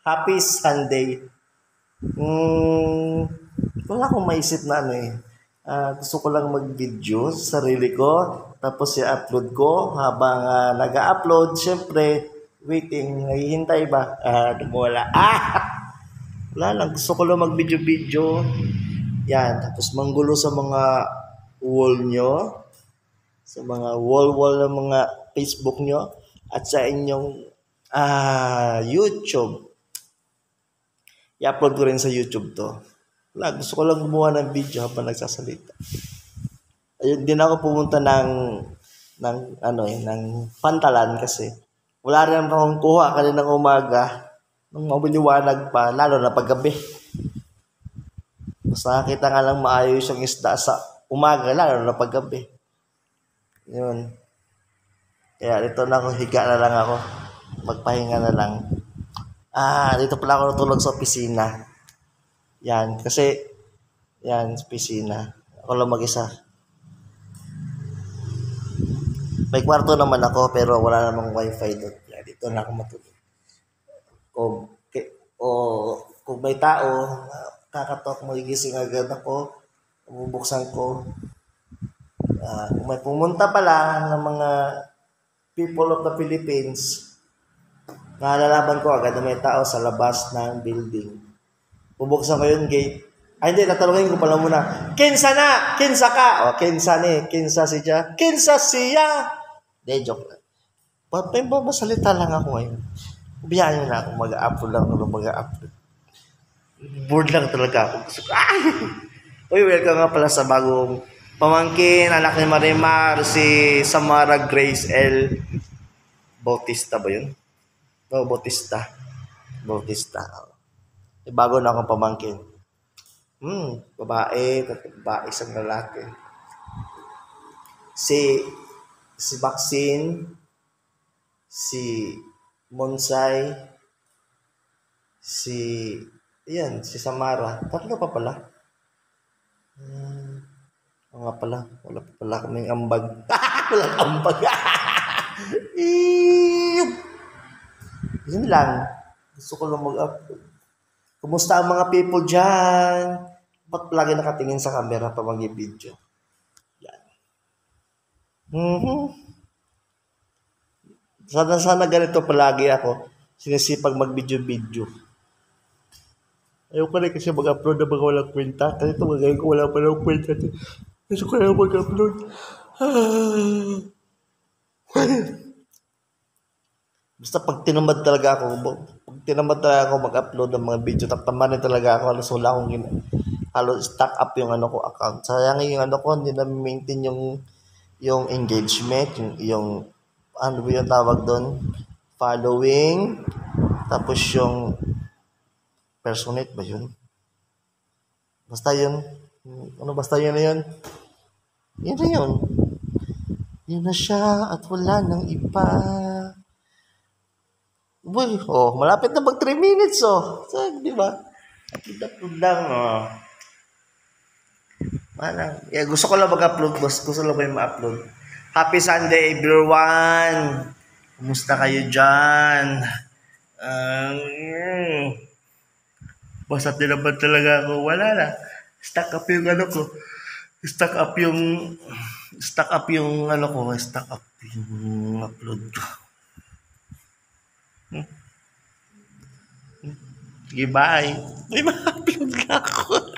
Happy Sunday. Hmm, wala akong maisip na ano eh. Gusto ko lang mag-video sa sarili ko, tapos i-upload ko habang nag-upload, syempre, waiting, naghihintay ba? Wala. Wala lang, gusto ko lang mag-video-video. Yan, tapos manggulo sa mga wall nyo, sa mga wall-wall ng mga Facebook nyo, at sa inyong YouTube. I-upload ko rin sa YouTube to. Wala, gusto ko lang gumawa ng video habang nagsasalita. Ayun din ako pumunta ng Pantalan kasi wala rin akong kuha kaninang umaga nung mabiliwanag pa, lalo na paggabi. Mas nakakita nga lang maayos yung isda sa umaga, lalo na paggabi. Yun. Kaya dito na ako, higa na lang ako. Magpahinga na lang. Dito pala ako natulog sa opisina. Yan, kasi, yan, sa opisina. Ako lang mag-isa. May kwarto naman ako, pero wala namang wifi doon. Kaya dito na ako matulog. Kung may tao, kakatok, magigising agad ako. Bubuksan ko. Kung may pumunta pala ng mga people of the Philippines, nalalaban ko agad na may tao sa labas ng building. Bubuksan ko yung gate. Hindi, tatalungin ko pala muna. Kinsa na! Kinsa ka! Kinsa ni. Kinsa siya. Kinsa siya! Hindi, joke lang. Masalita lang ako ngayon. Biyaan nyo na ako. Mag-upload lang ako. Mag-upload. Bored lang talaga ako. Uy, welcome nga pala sa bagong pamangkin, anak ni Marimar, si Samara Grace L. Bautista ba yun? No, Bautista. Bago na akong pamangkin. Babae, isang lalaki. Si Maxine, si Monsay, si Samara. Tatlo pa pala. Nga pala, wala pa pala kaming ambag. Walang ambag. Yun lang. Gusto ko lang mag-upload. Kumusta ang mga people dyan? Ba't lagi nakatingin sa camera pa mag-video? Yan. Sana ganito palagi ako. Sinisipag mag-video-video. Ayoko na kasi mag-upload na mga walang kwenta. Kasi ito magaling ko wala palang kwenta. Gusto ko na mag-upload. Basta pag tinamad talaga ako mag-upload ng mga video, tatamanin talaga ako. Halos wala akong halos stack up yung account. Sayang yung hindi na maintain yung engagement, yung ano ba yung tawag doon? Following, tapos yung personate ba yun? Basta yun. Basta yun na yun? Yun na yun. Yun na siya at wala nang iba. Uy, malapit na mag 3 minutes, So, di ba? Upload lang, gusto ko lang mag-upload, boss. Gusto lang may ma-upload. Happy Sunday, everyone! Kumusta kayo dyan? Basta tinaban talaga ako. Wala na. Stack up yung Stack up yung upload ko. Sige, bye. May ma-upload na ako.